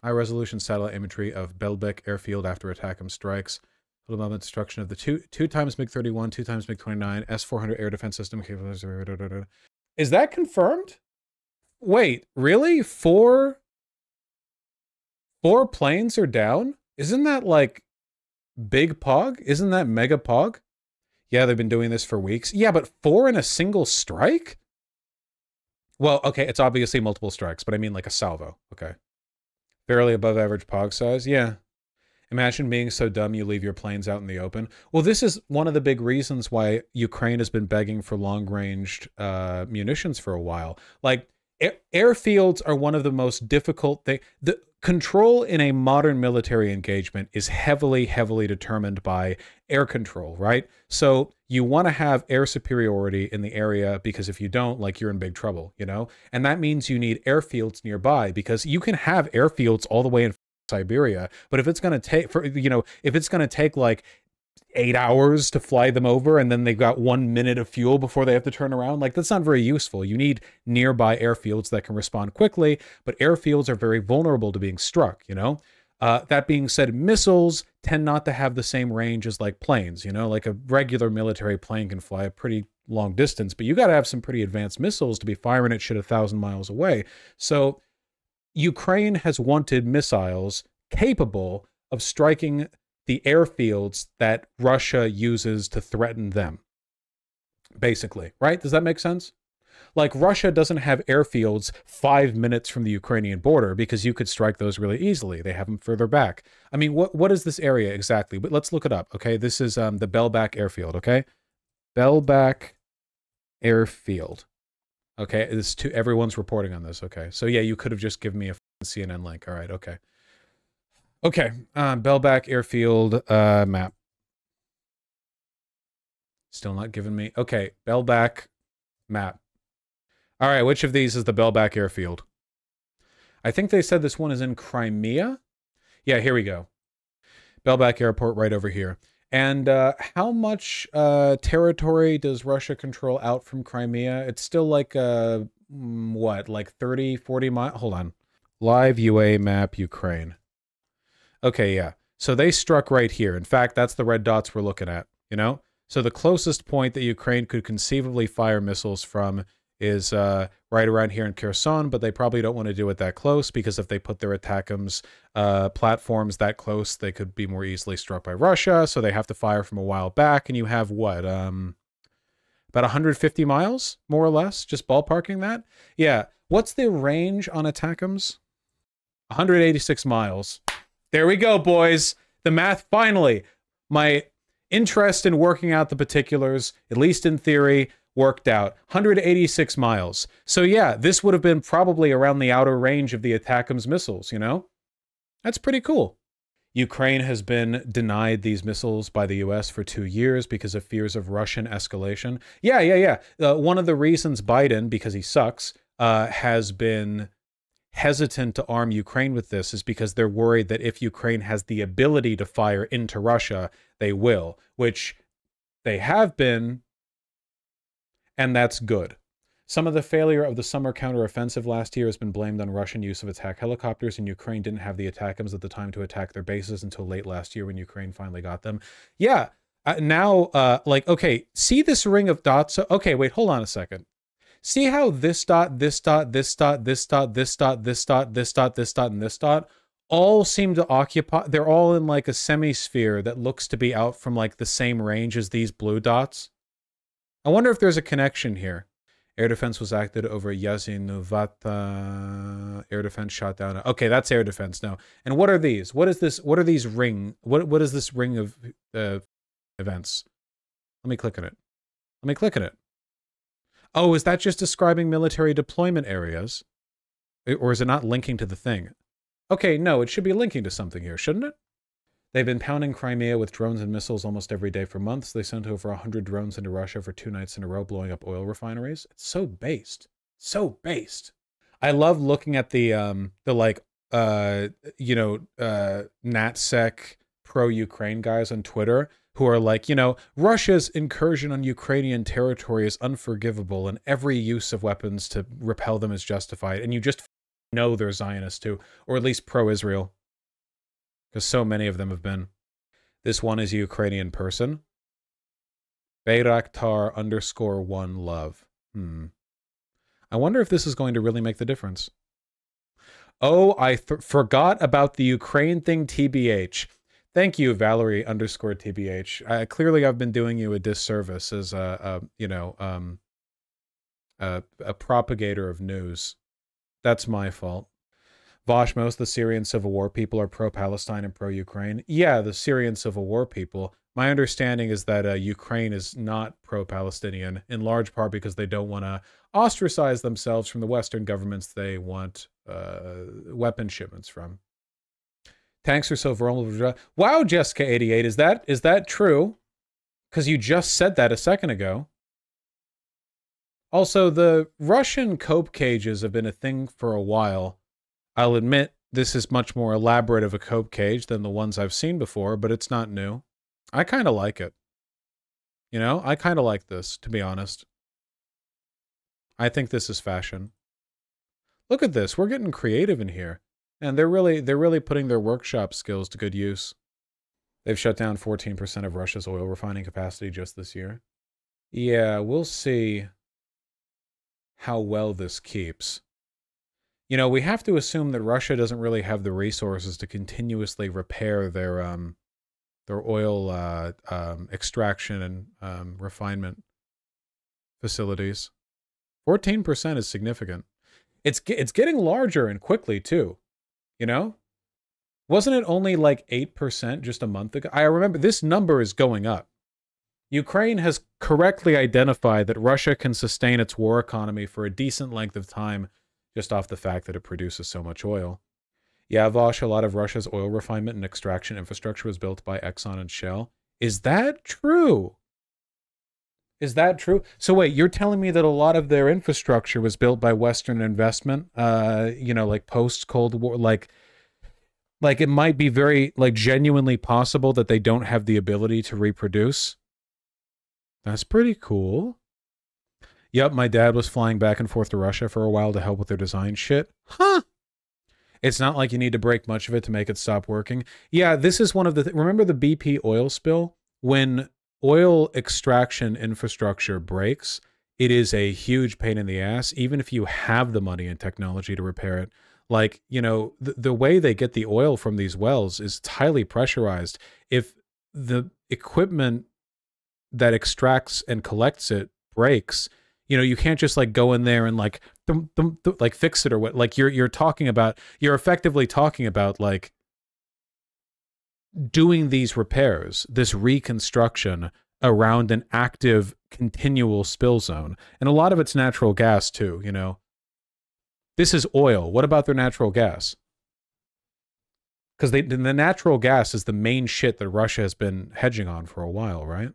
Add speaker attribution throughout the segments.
Speaker 1: High-resolution satellite imagery of Belbek airfield after ATACMS strikes. Total moment destruction of the two times MiG-31, 2 times MiG-29, S-400 air defense system. Is that confirmed? Wait, really? Four planes are down? Isn't that like big pog? Isn't that mega pog? Yeah, they've been doing this for weeks. Yeah, but 4 in a single strike? Well, okay, it's obviously multiple strikes, but I mean like a salvo. Okay. Barely above average pog size. Yeah. Imagine being so dumb you leave your planes out in the open. Well, this is one of the big reasons why Ukraine has been begging for long-ranged munitions for a while. Like, airfields are one of the most difficult things. The control in a modern military engagement is heavily, heavily determined by air control, right? So you want to have air superiority in the area because if you don't, like, you're in big trouble, you know? And that means you need airfields nearby because you can have airfields all the way in Siberia, but if it's going to take, if it's going to take like 8 hours to fly them over and then they've got 1 minute of fuel before they have to turn around, like that's not very useful. You need nearby airfields that can respond quickly, but airfields are very vulnerable to being struck, you know? That being said, missiles tend not to have the same range as like planes, you know? Like a regular military plane can fly a pretty long distance, but you got to have some pretty advanced missiles to be firing at shit 1,000 miles away. So Ukraine has wanted missiles capable of striking the airfields that Russia uses to threaten them, basically, right? Does that make sense? Like, Russia doesn't have airfields 5 minutes from the Ukrainian border because you could strike those really easily. They have them further back. I mean, what is this area exactly? But let's look it up, okay? This is the Belbek airfield, okay? Belbek airfield. Okay, everyone's reporting on this. Okay, so yeah, you could have just given me a CNN link. All right, okay. Okay, Belbek airfield map. Still not giving me. Okay, Belbek map. All right, which of these is the Belbek airfield? I think they said this one is in Crimea. Yeah, here we go. Belbek airport right over here. And how much territory does Russia control out from Crimea? It's still like, what, like 30, 40 miles? Hold on. Live UA map, Ukraine. Okay, yeah. So they struck right here. In fact, that's the red dots we're looking at, you know? So the closest point that Ukraine could conceivably fire missiles from is right around here in Kherson, but they probably don't want to do it that close because if they put their ATACMS platforms that close, they could be more easily struck by Russia, so they have to fire from a while back, and you have, what, about 150 miles, more or less, just ballparking that? Yeah. What's the range on ATACMS? 186 miles. There we go, boys. The math, finally. My interest in working out the particulars, at least in theory, worked out. 186 miles. So yeah, this would have been probably around the outer range of the ATACMS missiles, you know? That's pretty cool. Ukraine has been denied these missiles by the US for 2 years because of fears of Russian escalation. Yeah. One of the reasons Biden, because he sucks, has been hesitant to arm Ukraine with this is because they're worried that if Ukraine has the ability to fire into Russia, they will, which they have been, and that's good. Some of the failure of the summer counteroffensive last year has been blamed on Russian use of attack helicopters, and Ukraine didn't have the ATACMS at the time to attack their bases until late last year when Ukraine finally got them. Yeah, now, like, okay, see this ring of dots? Okay, wait, hold on a second. See how this dot, this dot, this dot, this dot, this dot, this dot, this dot, this dot, and this dot all seem to occupy, they're all in like a semisphere that looks to be out from like the same range as these blue dots. I wonder if there's a connection here. Air defense was acted over Yazinovata. Air defense shot down. Okay, that's air defense now. And what are these? What is this? What are these ring? What is this ring of events? Let me click on it. Let me click on it. Oh, is that just describing military deployment areas? Or is it not linking to the thing? Okay, no, it should be linking to something here, shouldn't it? They've been pounding Crimea with drones and missiles almost every day for months. They sent over 100 drones into Russia for 2 nights in a row, blowing up oil refineries. It's so based. So based. I love looking at the NatSec pro-Ukraine guys on Twitter who are like, you know, Russia's incursion on Ukrainian territory is unforgivable and every use of weapons to repel them is justified. And you just know they're Zionists too, or at least pro-Israel, because so many of them have been. This one is a Ukrainian person. Bayraktar_1 love. I wonder if this is going to really make the difference. Oh, I forgot about the Ukraine thing, TBH. Thank you, Valerie_TBH. Clearly, I've been doing you a disservice as a propagator of news. That's my fault. Vosh, most of the Syrian civil war people are pro-Palestine and pro-Ukraine. Yeah, the Syrian civil war people. My understanding is that Ukraine is not pro-Palestinian, in large part because they don't want to ostracize themselves from the Western governments they want weapon shipments from. Tanks are so vulnerable. Wow, Jessica88, is that true? Because you just said that a second ago. Also, the Russian cope cages have been a thing for a while. I'll admit this is much more elaborate of a cope cage than the ones I've seen before, but it's not new. I kind of like it. You know, I kind of like this, to be honest. I think this is fashion. Look at this. We're getting creative in here. And they're really putting their workshop skills to good use. They've shut down 14% of Russia's oil refining capacity just this year. Yeah, we'll see how well this keeps. You know, we have to assume that Russia doesn't really have the resources to continuously repair their oil extraction and refinement facilities. 14% is significant. It's getting larger and quickly too. You know? Wasn't it only like 8% just a month ago? I remember this number is going up. Ukraine has correctly identified that Russia can sustain its war economy for a decent length of time just off the fact that it produces so much oil. Yeah, Vosh, a lot of Russia's oil refinement and extraction infrastructure was built by Exxon and Shell. Is that true? Is that true? So wait, you're telling me that a lot of their infrastructure was built by Western investment, you know, like post-Cold War, like it might be very, like, genuinely possible that they don't have the ability to reproduce? That's pretty cool. Yep, my dad was flying back and forth to Russia for a while to help with their design shit. Huh. It's not like you need to break much of it to make it stop working. Yeah, this is one of the... Remember the BP oil spill? When oil extraction infrastructure breaks, it is a huge pain in the ass, even if you have the money and technology to repair it. Like, you know, the way they get the oil from these wells is highly pressurized. If the equipment that extracts and collects it breaks, you know, you can't just like go in there and like like fix it or what. Like you're effectively talking about like doing these repairs, this reconstruction around an active continual spill zone. And a lot of it's natural gas too, you know. This is oil. What about their natural gas? Because the natural gas is the main shit that Russia has been hedging on for a while, right?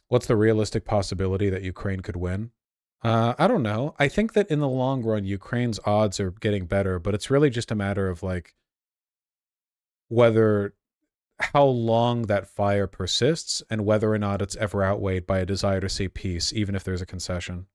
Speaker 1: What's the realistic possibility that Ukraine could win? I don't know. I think that in the long run, Ukraine's odds are getting better, but it's really just a matter of like how long that fire persists and whether or not it's ever outweighed by a desire to see peace, even if there's a concession.